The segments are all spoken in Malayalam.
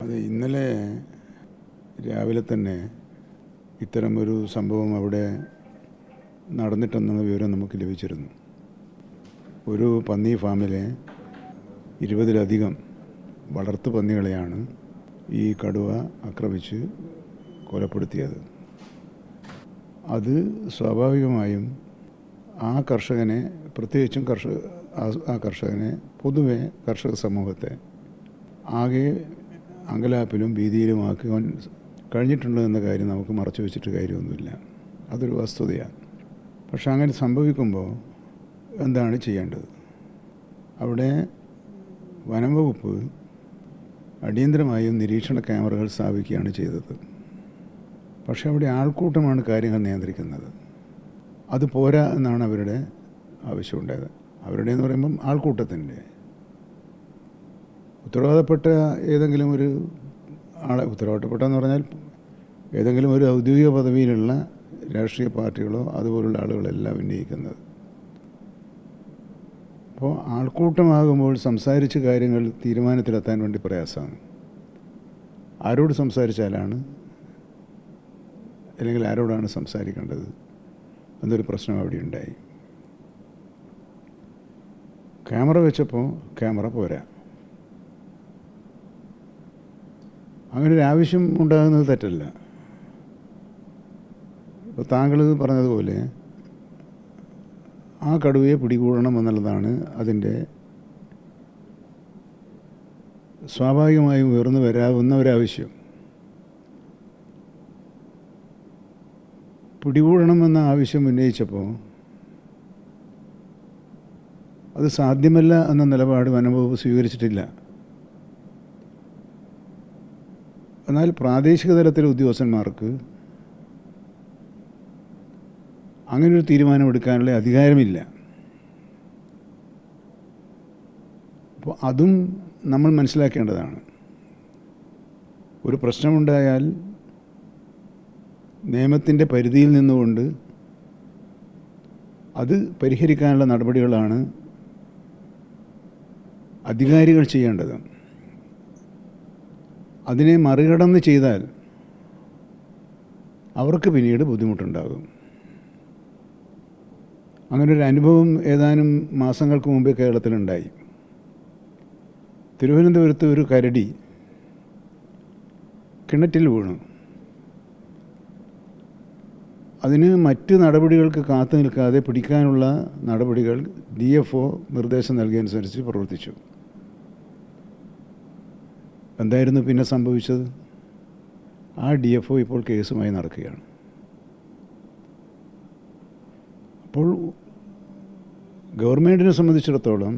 അത് ഇന്നലെ രാവിലെ തന്നെ ഇത്തരമൊരു സംഭവം അവിടെ നടന്നിട്ടെന്നുള്ള വിവരം നമുക്ക് ലഭിച്ചിരുന്നു. ഒരു പന്നി ഫാമിലെ 20-ലധികം വളർത്തു പന്നികളെയാണ് ഈ കടുവ ആക്രമിച്ച് കൊലപ്പെടുത്തിയത്. അത് സ്വാഭാവികമായും ആ കർഷകനെ, പ്രത്യേകിച്ചും ആ കർഷകനെ, പൊതുവെ കർഷക സമൂഹത്തെ ആകെ അങ്കലാപ്പിലും ഭീതിയിലുമാക്കുവാൻ കഴിഞ്ഞിട്ടുണ്ട് എന്ന കാര്യം നമുക്ക് മറച്ചു വെച്ചിട്ട് കാര്യമൊന്നുമില്ല. അതൊരു വസ്തുതയാണ്. പക്ഷെ അങ്ങനെ സംഭവിക്കുമ്പോൾ എന്താണ് ചെയ്യേണ്ടത്? അവിടെ വനം വകുപ്പ് അടിയന്തരമായും നിരീക്ഷണ ക്യാമറകൾ സ്ഥാപിക്കുകയാണ് ചെയ്തത്. പക്ഷെ അവിടെ ആൾക്കൂട്ടമാണ് കാര്യങ്ങൾ നിയന്ത്രിക്കുന്നത്. അത് പോരാ എന്നാണ് അവരുടെ ആവശ്യമുണ്ടായത്. അവരുടെ എന്ന് പറയുമ്പം ആൾക്കൂട്ടത്തിൻ്റെ ഉത്തരവാദപ്പെട്ട ഏതെങ്കിലും ഒരു ആളെ, ഉത്തരവാദപ്പെട്ടെന്ന് പറഞ്ഞാൽ ഏതെങ്കിലും ഒരു ഔദ്യോഗിക പദവിയിലുള്ള രാഷ്ട്രീയ പാർട്ടികളോ അതുപോലുള്ള ആളുകളെല്ലാം ഉന്നയിക്കുന്നത്. അപ്പോൾ ആൾക്കൂട്ടമാകുമ്പോൾ സംസാരിച്ച് കാര്യങ്ങൾ തീരുമാനത്തിലെത്താൻ വേണ്ടി പ്രയാസമാണ്. ആരോട് സംസാരിച്ചാലാണ്, അല്ലെങ്കിൽ ആരോടാണ് സംസാരിക്കേണ്ടത് എന്നൊരു പ്രശ്നം അവിടെ ഉണ്ടായി. ക്യാമറ വെച്ചപ്പോൾ ക്യാമറ പോരാ. അങ്ങനെ ഒരു ആവശ്യം ഉണ്ടാകുന്നത് തെറ്റല്ല. ഇപ്പോൾ താങ്കൾ പറഞ്ഞതുപോലെ ആ കടുവയെ പിടികൂടണം എന്നുള്ളതാണ് അതിൻ്റെ സ്വാഭാവികമായും ഉയർന്നു വരാവുന്ന ഒരാവശ്യം. പിടികൂടണമെന്ന ആവശ്യം ഉന്നയിച്ചപ്പോൾ അത് സാധ്യമല്ല എന്ന നിലപാട് വനംവകുപ്പ് സ്വീകരിച്ചിട്ടില്ല. എന്നാൽ പ്രാദേശിക തലത്തിലെ ഉദ്യോഗസ്ഥന്മാർക്ക് അങ്ങനൊരു തീരുമാനമെടുക്കാനുള്ള അധികാരമില്ല. അപ്പോൾ അതും നമ്മൾ മനസ്സിലാക്കേണ്ടതാണ്. ഒരു പ്രശ്നമുണ്ടായാൽ നിയമത്തിൻ്റെ പരിധിയിൽ നിന്നുകൊണ്ട് അത് പരിഹരിക്കാനുള്ള നടപടികളാണ് അധികാരികൾ ചെയ്യേണ്ടത്. അതിനെ മറികടന്ന് ചെയ്താൽ അവർക്ക് പിന്നീട് ബുദ്ധിമുട്ടുണ്ടാകും. അങ്ങനൊരു അനുഭവം ഏതാനും മാസങ്ങൾക്ക് മുമ്പേ കേരളത്തിലുണ്ടായി. തിരുവനന്തപുരത്ത് ഒരു കരടി കിണറ്റിൽ വീണു. അതിന് മറ്റ് നടപടികൾക്ക് കാത്തു നിൽക്കാതെ പിടിക്കാനുള്ള നടപടികൾ DFO നിർദ്ദേശം നൽകിയനുസരിച്ച് പ്രവർത്തിച്ചു. എന്തായിരുന്നു പിന്നെ സംഭവിച്ചത്? ആ DFO ഇപ്പോൾ കേസുമായി നടക്കുകയാണ്. അപ്പോൾ ഗവൺമെൻറ്റിനെ സംബന്ധിച്ചിടത്തോളം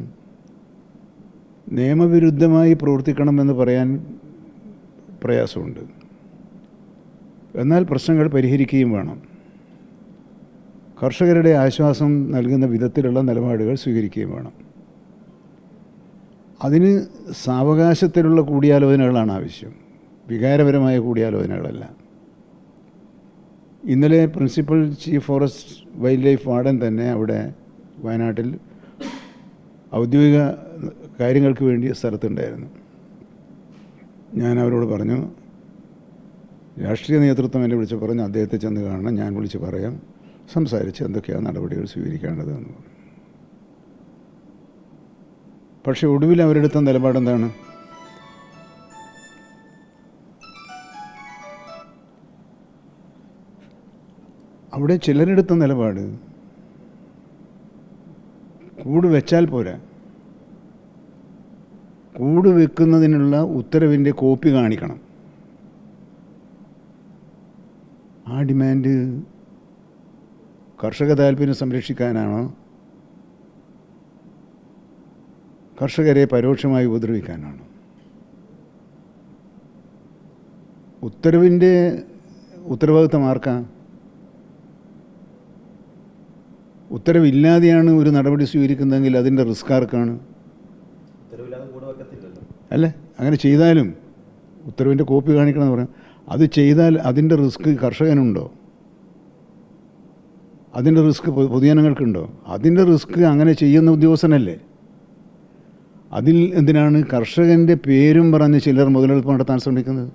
നിയമവിരുദ്ധമായി പ്രവർത്തിക്കണമെന്ന് പറയാൻ പ്രയാസമുണ്ട്. എന്നാൽ പ്രശ്നങ്ങൾ പരിഹരിക്കുകയും വേണം. കർഷകരുടെ ആശ്വാസം നൽകുന്ന വിധത്തിലുള്ള നിലപാടുകൾ സ്വീകരിക്കുകയും വേണം. അതിന് സാവകാശത്തിലുള്ള കൂടിയാലോചനകളാണ് ആവശ്യം, വികാരപരമായ കൂടിയാലോചനകളല്ല. ഇന്നലെ principal chief forest wild life warden തന്നെ അവിടെ വയനാട്ടിൽ ഔദ്യോഗിക കാര്യങ്ങൾക്ക് വേണ്ടി സ്ഥലത്തുണ്ടായിരുന്നു. ഞാൻ അവരോട് പറഞ്ഞു, രാഷ്ട്രീയ നേതൃത്വം എന്നെ വിളിച്ച് പറഞ്ഞു അദ്ദേഹത്തെ ചെന്ന് കാണണം, ഞാൻ വിളിച്ച് പറയാം, സംസാരിച്ച് എന്തൊക്കെയാണ് നടപടികൾ സ്വീകരിക്കേണ്ടതെന്ന് പറഞ്ഞു. പക്ഷേ ഒടുവിൽ അവരെടുത്ത നിലപാടെന്താണ്? അവിടെ ചിലരെടുത്ത നിലപാട് കൂട് വെച്ചാൽ പോരാ, കൂട് വെക്കുന്നതിനുള്ള ഉത്തരവിൻ്റെ കോപ്പി കാണിക്കണം. ആ ഡിമാൻഡ് കർഷക താല്പര്യം സംരക്ഷിക്കാനാണോ, കർഷകരെ പരോക്ഷമായി ഉപദ്രവിക്കാനാണോ? ഉത്തരവിൻ്റെ ഉത്തരവാദിത്തം ആർക്കാണ്? ഉത്തരവില്ലാതെയാണ് ഒരു നടപടി സ്വീകരിക്കുന്നതെങ്കിൽ അതിൻ്റെ റിസ്ക് ആർക്കാണ്? അല്ലേ? അങ്ങനെ ചെയ്താലും ഉത്തരവിൻ്റെ കോപ്പി കാണിക്കണമെന്ന് പറയാം. അത് ചെയ്താൽ അതിൻ്റെ റിസ്ക് കർഷകനുണ്ടോ? അതിൻ്റെ റിസ്ക് പൊതുജനങ്ങൾക്കുണ്ടോ? അതിൻ്റെ റിസ്ക് അങ്ങനെ ചെയ്യുന്ന ഉദ്യോഗസ്ഥനല്ലേ. അതിൽ എന്തിനാണ് കർഷകൻ്റെ പേരും പറഞ്ഞ് ചിലർ മുതലെടുപ്പ് നടത്താൻ ശ്രമിക്കുന്നത്?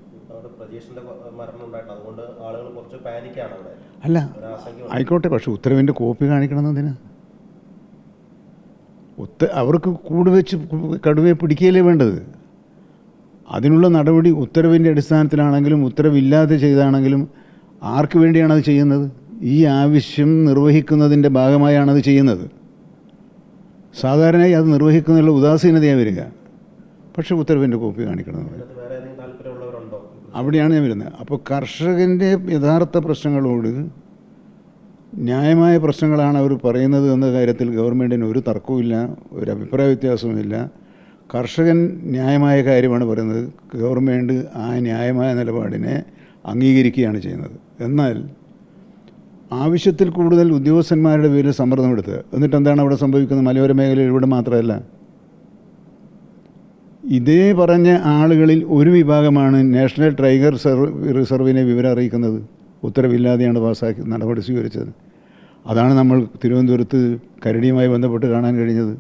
അല്ല, ആയിക്കോട്ടെ, പക്ഷെ ഉത്തരവിൻ്റെ കോപ്പി കാണിക്കണമെന്ന് എന്തിനാ? അവർക്ക് കൂട് വെച്ച് കടുവയെ പിടിക്കുകയല്ലേ വേണ്ടത്. അതിനുള്ള നടപടി ഉത്തരവിൻ്റെ അടിസ്ഥാനത്തിലാണെങ്കിലും ഉത്തരവില്ലാതെ ചെയ്താണെങ്കിലും ആർക്ക് വേണ്ടിയാണത് ചെയ്യുന്നത്? ഈ ആവശ്യം നിർവഹിക്കുന്നതിൻ്റെ ഭാഗമായാണത് ചെയ്യുന്നത്. സാധാരണയായി അത് നിർവഹിക്കുന്നതിനുള്ള ഉദാസീനതയാണ് വരിക. പക്ഷേ ഉത്തരവിൻ്റെ കോപ്പി കാണിക്കണമെന്ന് പറയും. അവിടെയാണ് ഞാൻ വരുന്നത്. അപ്പോൾ കർഷകൻ്റെ യഥാർത്ഥ പ്രശ്നങ്ങളോട് ന്യായമായ പ്രശ്നങ്ങളാണ് അവർ പറയുന്നത് എന്ന കാര്യത്തിൽ ഗവൺമെൻറ്റിന് ഒരു തർക്കവുമില്ല, ഒരു അഭിപ്രായ വ്യത്യാസവുമില്ല. കർഷകൻ ന്യായമായ കാര്യമാണ് പറയുന്നത്. ഗവൺമെൻറ് ആ ന്യായമായ നിലപാടിനെ അംഗീകരിക്കുകയാണ് ചെയ്യുന്നത്. എന്നാൽ ആവശ്യത്തിൽ കൂടുതൽ ഉദ്യോഗസ്ഥന്മാരുടെ പേരിൽ സമ്മർദ്ദമെടുത്ത് എന്നിട്ട് എന്താണ് അവിടെ സംഭവിക്കുന്നത്? മലയോര മേഖലയിൽ ഇവിടെ മാത്രമല്ല, ഇതേ പറഞ്ഞ ആളുകളിൽ ഒരു വിഭാഗമാണ് നാഷണൽ ടൈഗർ റിസർവിനെ വിവരം അറിയിക്കുന്നത്. ഉത്തരവില്ലാതെയാണ് പാസ്സാക്കി നടപടി സ്വീകരിച്ചത്. അതാണ് നമ്മൾ തിരുവനന്തപുരത്ത് കരടിയുമായി ബന്ധപ്പെട്ട് കാണാൻ കഴിഞ്ഞത്.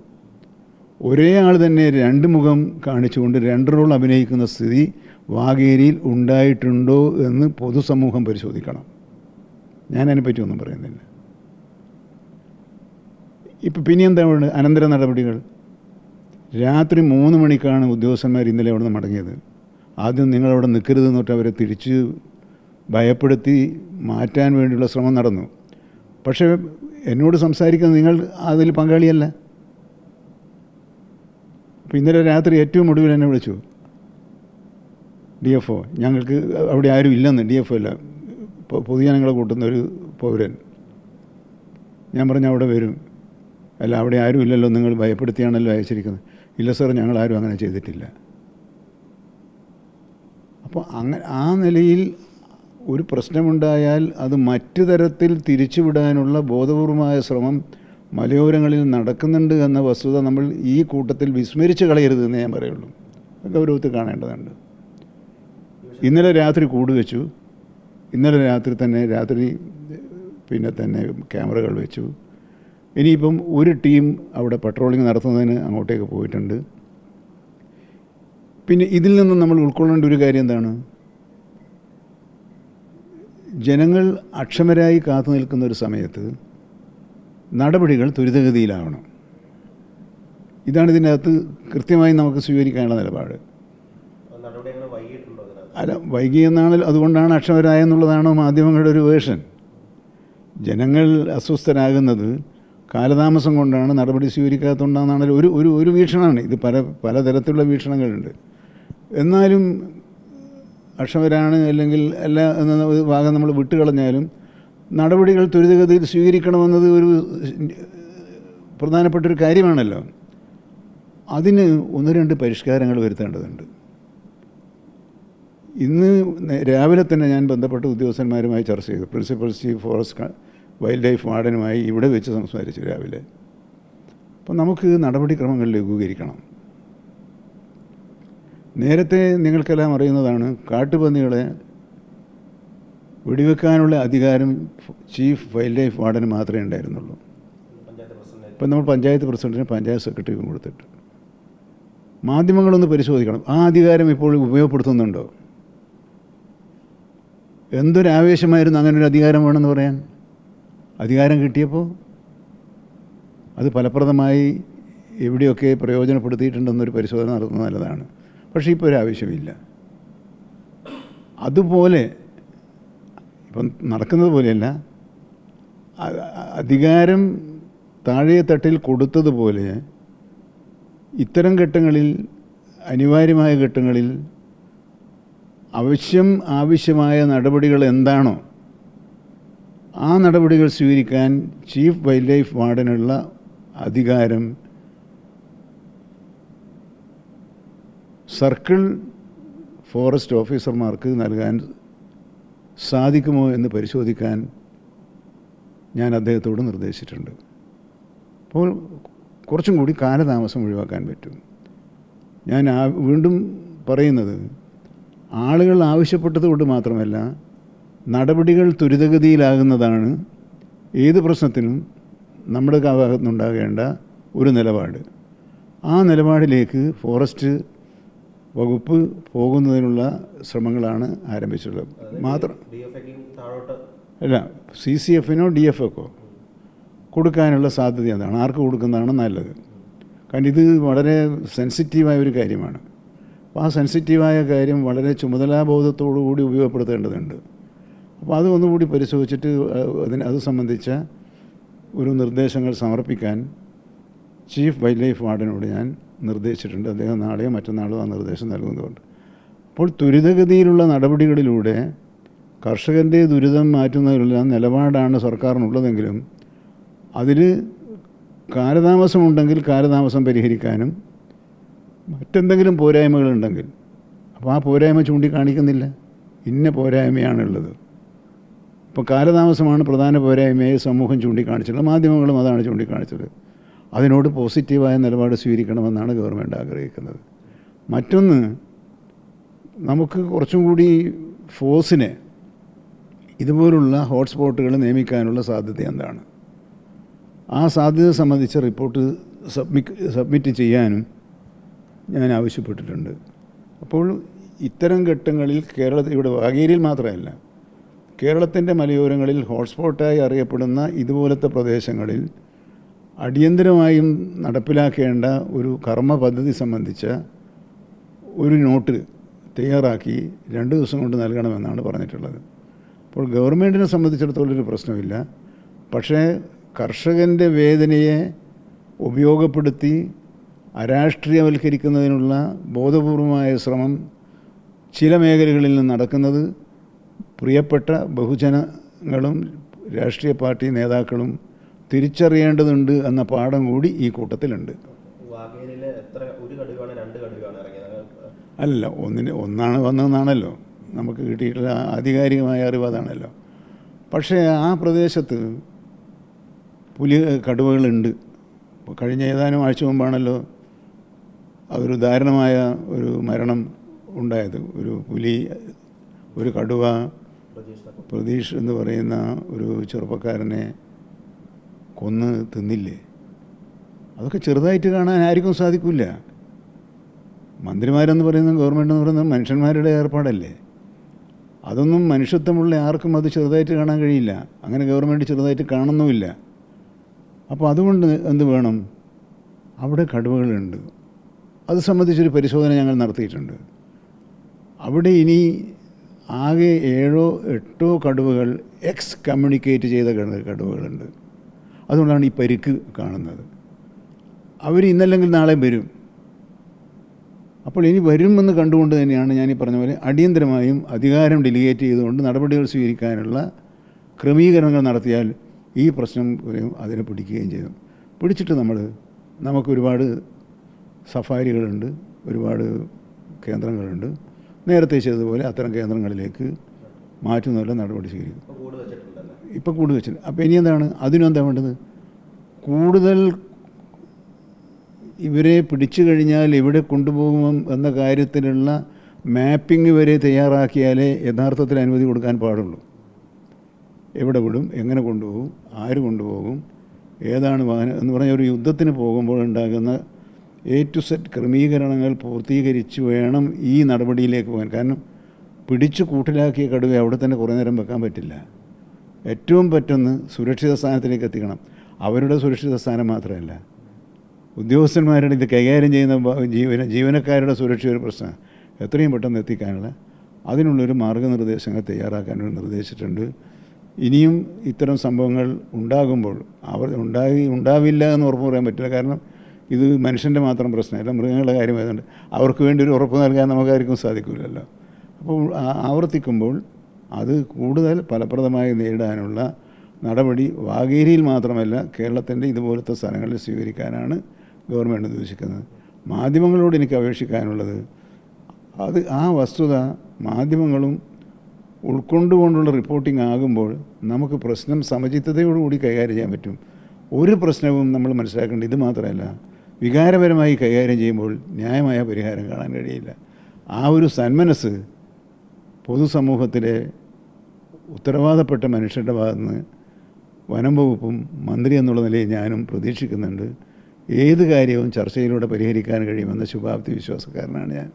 ഒരേ ആൾ തന്നെ രണ്ട് മുഖം കാണിച്ചുകൊണ്ട് രണ്ട് റോൾ അഭിനയിക്കുന്ന സ്ഥിതി വാഗേരിയിൽ ഉണ്ടായിട്ടുണ്ടോ എന്ന് പൊതുസമൂഹം പരിശോധിക്കണം. ഞാനതിനെപ്പറ്റി ഒന്നും പറയുന്നില്ല. ഇപ്പം പിന്നെ എന്താ വേണ്ടത്? അനന്തര നടപടികൾ. രാത്രി 3 മണിക്കാണ് ഉദ്യോഗസ്ഥന്മാർ ഇന്നലെ അവിടെ നിന്ന് മടങ്ങിയത്. ആദ്യം നിങ്ങളവിടെ നിൽക്കരുതെന്ന് തൊട്ട് അവരെ തിരിച്ച് ഭയപ്പെടുത്തി മാറ്റാൻ വേണ്ടിയുള്ള ശ്രമം നടന്നു. പക്ഷേ എന്നോട് സംസാരിക്കുന്നത് നിങ്ങൾ അതിൽ പങ്കാളിയല്ല. അപ്പോൾ ഇന്നലെ രാത്രി ഏറ്റവും ഒടുവിൽ എന്നെ വിളിച്ചു DFO. ഞങ്ങൾക്ക് അവിടെ ആരും ഇല്ലെന്ന്. DFO അല്ല, പൊതുജനങ്ങളെ കൂട്ടുന്ന ഒരു പൗരൻ. ഞാൻ പറഞ്ഞു അവിടെ വരും. അല്ല, അവിടെ ആരും ഇല്ലല്ലോ, നിങ്ങൾ ഭയപ്പെടുത്തിയാണല്ലോ അയച്ചിരിക്കുന്നത്. ഇല്ല സാർ, ഞങ്ങളാരും അങ്ങനെ ചെയ്തിട്ടില്ല. അപ്പോൾ ആ നിലയിൽ ഒരു പ്രശ്നമുണ്ടായാൽ അത് മറ്റു തരത്തിൽ തിരിച്ചുവിടാനുള്ള ബോധപൂർവമായ ശ്രമം മലയോരങ്ങളിൽ നടക്കുന്നുണ്ട് എന്ന വസ്തുത നമ്മൾ ഈ കൂട്ടത്തിൽ വിസ്മരിച്ച് കളയരുതെന്ന് ഞാൻ പറയുള്ളൂ. ഗൗരവത്തിൽ കാണേണ്ടതുണ്ട്. ഇന്നലെ രാത്രി കൂട് വെച്ചു. ഇന്നലെ രാത്രി തന്നെ ക്യാമറകൾ വെച്ചു. ഇനിയിപ്പം ഒരു ടീം അവിടെ പട്രോളിംഗ് നടത്തുന്നതിന് അങ്ങോട്ടേക്ക് പോയിട്ടുണ്ട്. പിന്നെ ഇതിൽ നിന്ന് നമ്മൾ ഉൾക്കൊള്ളേണ്ട ഒരു കാര്യം എന്താണ്? ജനങ്ങൾ അക്ഷമരായി കാത്തു നിൽക്കുന്ന ഒരു സമയത്ത് നടപടികൾ ത്വരിതഗതിയിലാവണം. ഇതാണ് ഇതിൻ്റെ അകത്ത് കൃത്യമായി നമുക്ക് സ്വീകരിക്കാനുള്ള നിലപാട്. അല്ല, വൈകിയെന്നാണ്, അതുകൊണ്ടാണ് അക്ഷമരായെന്നുള്ളതാണോ മാധ്യമങ്ങളുടെ ഒരു വേർഷൻ. ജനങ്ങൾ അസ്വസ്ഥരാകുന്നത് കാലതാമസം കൊണ്ടാണ്, നടപടി സ്വീകരിക്കാത്തതുകൊണ്ടാണെന്നാണ് ഒരു വീക്ഷണമാണ്. ഇത് പലതരത്തിലുള്ള വീക്ഷണങ്ങളുണ്ട്. എന്നാലും അക്ഷമരാണ് അല്ലെങ്കിൽ അല്ല എന്ന ഒരു ഭാഗം നമ്മൾ വിട്ടുകളഞ്ഞാലും നടപടികൾ ത്വരിതഗതിയിൽ സ്വീകരിക്കണമെന്നത് ഒരു പ്രധാനപ്പെട്ടൊരു കാര്യമാണല്ലോ. അതിന് 1-2 പരിഷ്കാരങ്ങൾ വരുത്തേണ്ടതുണ്ട്. ഇന്ന് രാവിലെ തന്നെ ഞാൻ ബന്ധപ്പെട്ട ഉദ്യോഗസ്ഥന്മാരുമായി ചർച്ച ചെയ്തു. Principal chief forest wild life വാർഡനുമായി ഇവിടെ വെച്ച് സംസാരിച്ചു രാവിലെ. അപ്പോൾ നമുക്ക് നടപടിക്രമങ്ങൾ ലഘൂകരിക്കണം. നേരത്തെ നിങ്ങൾക്കെല്ലാം അറിയുന്നതാണ്, കാട്ടുപന്നികളെ വെടിവെക്കാനുള്ള അധികാരം ചീഫ് വൈൽഡ് ലൈഫ് വാർഡന് മാത്രമേ ഉണ്ടായിരുന്നുള്ളൂ. ഇപ്പം നമ്മൾ പഞ്ചായത്ത് പ്രസിഡന്റിനും പഞ്ചായത്ത് സെക്രട്ടറിക്കും കൊടുത്തിട്ട് മാധ്യമങ്ങളൊന്ന് പരിശോധിക്കണം, ആ അധികാരം ഇപ്പോൾ ഉപയോഗപ്പെടുത്തുന്നുണ്ടോ? എന്തൊരാവേശമായിരുന്നു അങ്ങനെ ഒരു അധികാരം വേണമെന്ന് പറയാൻ. അധികാരം കിട്ടിയപ്പോൾ അത് ഫലപ്രദമായി എവിടെയൊക്കെ പ്രയോജനപ്പെടുത്തിയിട്ടുണ്ടെന്നൊരു പരിശോധന നടത്തുന്നത് നല്ലതാണ്. പക്ഷേ ഇപ്പോൾ ഒരാവശ്യമില്ല. അതുപോലെ ഇപ്പം നടക്കുന്നത് പോലെയല്ല, അധികാരം താഴെ തട്ടിൽ കൊടുത്തതുപോലെ ഇത്തരം ഘട്ടങ്ങളിൽ, അനിവാര്യമായ ഘട്ടങ്ങളിൽ ആവശ്യമായ നടപടികൾ എന്താണോ ആ നടപടികൾ സ്വീകരിക്കാൻ ചീഫ് വൈൽഡ് ലൈഫ് വാർഡനുള്ള അധികാരം സർക്കിൾ ഫോറസ്റ്റ് ഓഫീസർമാർക്ക് നൽകാൻ സാധിക്കുമോ എന്ന് പരിശോധിക്കാൻ ഞാൻ അദ്ദേഹത്തോട് നിർദ്ദേശിച്ചിട്ടുണ്ട്. അപ്പോൾ കുറച്ചും കൂടി കാലതാമസം ഒഴിവാക്കാൻ പറ്റും. ഞാൻ വീണ്ടും പറയുന്നത്, ആളുകൾ ആവശ്യപ്പെട്ടത് കൊണ്ട് മാത്രമല്ല, നടപടികൾ ത്വരിതഗതിയിലാകുന്നതാണ് ഏത് പ്രശ്നത്തിനും നമ്മുടെ ഭാഗത്തുനിന്നുണ്ടാകേണ്ട ഒരു നിലപാട്. ആ നിലപാടിലേക്ക് ഫോറസ്റ്റ് വകുപ്പ് പോകുന്നതിനുള്ള ശ്രമങ്ങളാണ് ആരംഭിച്ചിട്ടുള്ളത്. മാത്രം അല്ല, CCFനോ DFക്കോ കൊടുക്കാനുള്ള സാധ്യത എന്താണ്, ആർക്ക് കൊടുക്കുന്നതാണ് നല്ലത്. കാരണം ഇത് വളരെ സെൻസിറ്റീവായ ഒരു കാര്യമാണ്. അപ്പോൾ ആ സെൻസിറ്റീവായ കാര്യം വളരെ ചുമതലാബോധത്തോടു കൂടി ഉപയോഗപ്പെടുത്തേണ്ടതുണ്ട്. അപ്പോൾ അത് ഒന്നുകൂടി പരിശോധിച്ചിട്ട് അത് സംബന്ധിച്ച ഒരു നിർദ്ദേശങ്ങൾ സമർപ്പിക്കാൻ ചീഫ് വൈൽഡ് ലൈഫ് വാർഡനോട് ഞാൻ നിർദ്ദേശിച്ചിട്ടുണ്ട്. അദ്ദേഹം നാളെയോ മറ്റന്നാളോ ആ നിർദ്ദേശം നൽകുന്നതുകൊണ്ട്. അപ്പോൾ ത്വരിതഗതിയിലുള്ള നടപടികളിലൂടെ കർഷകൻ്റെ ദുരിതം മാറ്റുന്നതിനുള്ള നിലപാടാണ് സർക്കാരിനുള്ളതെങ്കിലും അതിൽ കാലതാമസമുണ്ടെങ്കിൽ കാലതാമസം പരിഹരിക്കാനും മറ്റെന്തെങ്കിലും പോരായ്മകളുണ്ടെങ്കിൽ അപ്പോൾ ആ പോരായ്മ ചൂണ്ടിക്കാണിക്കുന്നില്ല. ഇന്ന പോരായ്മയാണുള്ളത്. ഇപ്പോൾ കാലതാമസമാണ് പ്രധാന പോരായ്മയെ സമൂഹം ചൂണ്ടിക്കാണിച്ചിട്ടുള്ളത്, മാധ്യമങ്ങളും അതാണ് ചൂണ്ടിക്കാണിച്ചത്. അതിനോട് പോസിറ്റീവായ നിലപാട് സ്വീകരിക്കണമെന്നാണ് ഗവൺമെൻറ് ആഗ്രഹിക്കുന്നത്. മറ്റൊന്ന്, നമുക്ക് കുറച്ചും കൂടി ഫോഴ്സിനെ ഇതുപോലുള്ള ഹോട്ട്സ്പോട്ടുകൾ നിയമിക്കാനുള്ള സാധ്യത എന്താണ്, ആ സാധ്യത സംബന്ധിച്ച റിപ്പോർട്ട് സബ്മിറ്റ് ചെയ്യാനും ഞാൻ ആവശ്യപ്പെട്ടിട്ടുണ്ട്. അപ്പോൾ ഇത്തരം ഘട്ടങ്ങളിൽ ഇവിടെ വാഗേരിയിൽ മാത്രമല്ല, കേരളത്തിൻ്റെ മലയോരങ്ങളിൽ ഹോട്ട്സ്പോട്ടായി അറിയപ്പെടുന്ന ഇതുപോലത്തെ പ്രദേശങ്ങളിൽ അടിയന്തരമായും നടപ്പിലാക്കേണ്ട ഒരു കർമ്മ പദ്ധതി സംബന്ധിച്ച ഒരു നോട്ട് തയ്യാറാക്കി 2 ദിവസം കൊണ്ട് നൽകണമെന്നാണ് പറഞ്ഞിട്ടുള്ളത്. അപ്പോൾ ഗവൺമെൻറ്റിനെ സംബന്ധിച്ചിടത്തോളം ഒരു പ്രശ്നമില്ല. പക്ഷേ കർഷകൻ്റെ വേദനയെ ഉപയോഗപ്പെടുത്തി അരാഷ്ട്രീയവൽക്കരിക്കുന്നതിനുള്ള ബോധപൂർവമായ ശ്രമം ചില മേഖലകളിൽ നിന്ന് നടക്കുന്നത് പ്രിയപ്പെട്ട ബഹുജനങ്ങളും രാഷ്ട്രീയ പാർട്ടി നേതാക്കളും തിരിച്ചറിയേണ്ടതുണ്ട് എന്ന പാഠം കൂടി ഈ കൂട്ടത്തിലുണ്ട്. അല്ല, ഒന്നാണ് വന്നതെന്നാണല്ലോ നമുക്ക് കിട്ടിയിട്ടുള്ള ആധികാരികമായ അറിവ്, അതാണല്ലോ. പക്ഷേ ആ പ്രദേശത്ത് കടുവകളുണ്ട്. കഴിഞ്ഞ ഏതാനും ആഴ്ച മുമ്പാണല്ലോ അതൊരു ദാരുണമായ ഒരു മരണം ഉണ്ടായത്. ഒരു കടുവ പ്രതീഷ് എന്ന് പറയുന്ന ഒരു ചെറുപ്പക്കാരനെ കൊന്ന് തിന്നില്ലേ. അതൊക്കെ ചെറുതായിട്ട് കാണാൻ ആർക്കും സാധിക്കില്ല. മന്ത്രിമാരെന്ന് പറയുന്നത്, ഗവൺമെൻറ് എന്ന് പറയുന്നത് മനുഷ്യന്മാരുടെ ഏർപ്പാടല്ലേ. അതൊന്നും മനുഷ്യത്വമുള്ള ആർക്കും അത് ചെറുതായിട്ട് കാണാൻ കഴിയില്ല. അങ്ങനെ ഗവൺമെൻറ് ചെറുതായിട്ട് കാണുന്നുമില്ല. അപ്പോൾ അതുകൊണ്ട് എന്ത് വേണം, അവിടെ കടുവകളുണ്ട്. അത് സംബന്ധിച്ചൊരു പരിശോധന ഞങ്ങൾ നടത്തിയിട്ടുണ്ട്. അവിടെ ആകെ 7-8 കടുവകൾ കമ്മ്യൂണിക്കേറ്റ് ചെയ്ത കടുവകളുണ്ട്. അതുകൊണ്ടാണ് ഈ പരിക്ക് കാണുന്നത്. അവർ ഇന്നല്ലെങ്കിൽ നാളെ വരും. അപ്പോൾ ഇനി വരുമെന്ന് കണ്ടുകൊണ്ട് തന്നെയാണ് ഞാൻ ഈ പറഞ്ഞ പോലെ അടിയന്തരമായും അധികാരം ഡെലിഗേറ്റ് ചെയ്തുകൊണ്ട് നടപടികൾ സ്വീകരിക്കാനുള്ള ക്രമീകരണങ്ങൾ നടത്തിയാൽ ഈ പ്രശ്നം അതിനെ പിടിക്കുകയും ചെയ്യും. പിടിച്ചിട്ട് നമുക്ക് ഒരുപാട് സഫാരികളുണ്ട്, ഒരുപാട് കേന്ദ്രങ്ങളുണ്ട്. നേരത്തെ ചെയ്തതുപോലെ അത്തരം കേന്ദ്രങ്ങളിലേക്ക് മാറ്റുന്നതിനുള്ള നടപടി സ്വീകരിക്കും. ഇപ്പോൾ കൂട് വെച്ചില്ല. അപ്പോൾ ഇനി എന്താണ്, അതിനെന്താ വേണ്ടത്? കൂടുതൽ ഇവരെ പിടിച്ചു കഴിഞ്ഞാൽ എവിടെ കൊണ്ടുപോകും എന്ന കാര്യത്തിലുള്ള മാപ്പിംഗ് വരെ തയ്യാറാക്കിയാലേ യഥാർത്ഥത്തിൽ അനുമതി കൊടുക്കാൻ പാടുള്ളൂ. എവിടെ വിടും, എങ്ങനെ കൊണ്ടുപോകും, ആര് കൊണ്ടുപോകും, ഏതാണ് വാഹനം എന്ന് പറഞ്ഞ ഒരു യുദ്ധത്തിന് പോകുമ്പോൾ ഉണ്ടാകുന്ന A to Z ക്രമീകരണങ്ങൾ പൂർത്തീകരിച്ച് വേണം ഈ നടപടിയിലേക്ക് പോകാൻ. കാരണം പിടിച്ചു കൂട്ടിലാക്കിയ കടുവ അവിടെ തന്നെ കുറേ നേരം വെക്കാൻ പറ്റില്ല. ഏറ്റവും പെട്ടെന്ന് സുരക്ഷിത സ്ഥാനത്തിലേക്ക് എത്തിക്കണം. അവരുടെ സുരക്ഷിത സ്ഥാനം മാത്രമല്ല, ഉദ്യോഗസ്ഥന്മാരുടെ ഇത് കൈകാര്യം ചെയ്യുന്ന ജീവനക്കാരുടെ സുരക്ഷ ഒരു പ്രശ്നമാണ്. എത്രയും പെട്ടെന്ന് എത്തിക്കാനുള്ള അതിനുള്ളൊരു മാർഗ്ഗനിർദ്ദേശങ്ങൾ തയ്യാറാക്കാൻ നിർദ്ദേശിച്ചിട്ടുണ്ട്. ഇനിയും ഇത്തരം സംഭവങ്ങൾ ഉണ്ടാകുമ്പോൾ ഉണ്ടാവില്ല എന്ന് ഉറപ്പ് പറയാൻ പറ്റില്ല. കാരണം ഇത് മനുഷ്യൻ്റെ മാത്രം പ്രശ്നമല്ല, മൃഗങ്ങളുടെ കാര്യമായതുകൊണ്ട് അവർക്ക് വേണ്ടി ഒരു ഉറപ്പ് നൽകാൻ നമുക്കാർക്കും സാധിക്കില്ലല്ലോ. അപ്പോൾ ആവർത്തിക്കുമ്പോൾ അത് കൂടുതൽ ഫലപ്രദമായി നേരിടാനുള്ള നടപടി വാഗേരിയിൽ മാത്രമല്ല കേരളത്തിൻ്റെ ഇതുപോലത്തെ സ്ഥലങ്ങളിൽ സ്വീകരിക്കാനാണ് ഗവൺമെൻറ് ഉദ്ദേശിക്കുന്നത്. മാധ്യമങ്ങളോട് എനിക്ക് അപേക്ഷിക്കാനുള്ളത്, ആ വസ്തുത മാധ്യമങ്ങളും ഉൾക്കൊണ്ടുകൊണ്ടുള്ള റിപ്പോർട്ടിംഗ് ആകുമ്പോൾ നമുക്ക് പ്രശ്നം സമചിത്തതയോടുകൂടി കൈകാര്യം ചെയ്യാൻ പറ്റും. ഒരു പ്രശ്നവും നമ്മൾ മനസ്സിലാക്കേണ്ടത് ഇത് മാത്രമല്ല, വികാരപരമായി കൈകാര്യം ചെയ്യുമ്പോൾ ന്യായമായ പരിഹാരം കാണാൻ കഴിയില്ല. ആ ഒരു സന്മനസ് പൊതുസമൂഹത്തിലെ ഉത്തരവാദപ്പെട്ട മനുഷ്യരുടെ ഭാഗത്തുനിന്ന് വനം വകുപ്പും മന്ത്രി എന്നുള്ള നിലയിൽ ഞാനും പ്രതീക്ഷിക്കുന്നുണ്ട്. ഏത് കാര്യവും ചർച്ചയിലൂടെ പരിഹരിക്കാൻ കഴിയുമെന്ന ശുഭാപ്തി വിശ്വാസക്കാരനാണ് ഞാൻ.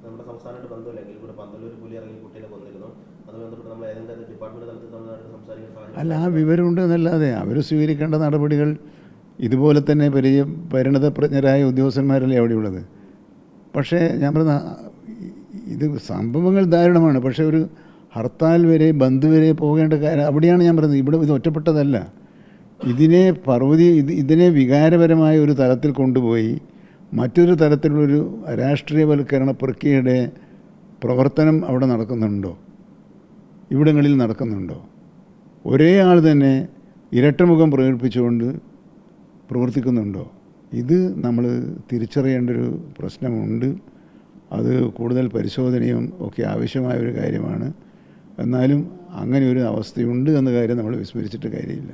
നമ്മുടെ സംസ്ഥാനമായിട്ട് ബന്ധമില്ലെങ്കിൽ ഇവിടെ പന്തല്ലൂർ പുലി ഇറങ്ങി കുട്ടീനെ കൊന്നിരുന്നു. അത് ബന്ധപ്പെട്ട് നമ്മൾ ഏതെങ്കിലും ഡിപ്പാർട്ട്മെന്റ് തലത്തിൽ തമിഴ്നാട്ടിൽ സംസാരിക്കുന്ന അല്ല, ആ വിവരമുണ്ട് എന്നല്ലാതെ അവർ സ്വീകരിക്കേണ്ട നടപടികൾ ഇതുപോലെ തന്നെ പരിണതപ്രജ്ഞരായ ഉദ്യോഗസ്ഥന്മാരല്ലേ അവിടെയുള്ളത്. പക്ഷേ ഞാൻ പറഞ്ഞ ഇത് സംഭവങ്ങൾ ദാരുണമാണ്. പക്ഷേ ഒരു ഹർത്താൽ വരെ ബന്ദ് വരെ പോകേണ്ട കാര്യം അവിടെയാണ് ഞാൻ പറയുന്നത്. ഇവിടെ ഇത് ഒറ്റപ്പെട്ടതല്ല. ഇതിനെ വികാരപരമായ ഒരു തലത്തിൽ കൊണ്ടുപോയി മറ്റൊരു തരത്തിലുള്ളൊരു രാഷ്ട്രീയവൽക്കരണ പ്രക്രിയയുടെ പ്രവർത്തനം അവിടെ നടക്കുന്നുണ്ടോ, ഇവിടങ്ങളിൽ നടക്കുന്നുണ്ടോ? ഒരേ ആൾ തന്നെ ഇരട്ടമുഖം പ്രകടിപ്പിച്ചുകൊണ്ട് പ്രവർത്തിക്കുന്നുണ്ടോ? ഇത് നമ്മൾ തിരിച്ചറിയേണ്ട ഒരു പ്രശ്നമുണ്ട്. അത് കൂടുതൽ പരിശോധനയും ഒക്കെ ആവശ്യമായ ഒരു കാര്യമാണ്. എന്നാലും അങ്ങനെ ഒരു അവസ്ഥയുണ്ട് എന്ന കാര്യം നമ്മൾ വിസ്മരിച്ചിട്ട് കാര്യമില്ല.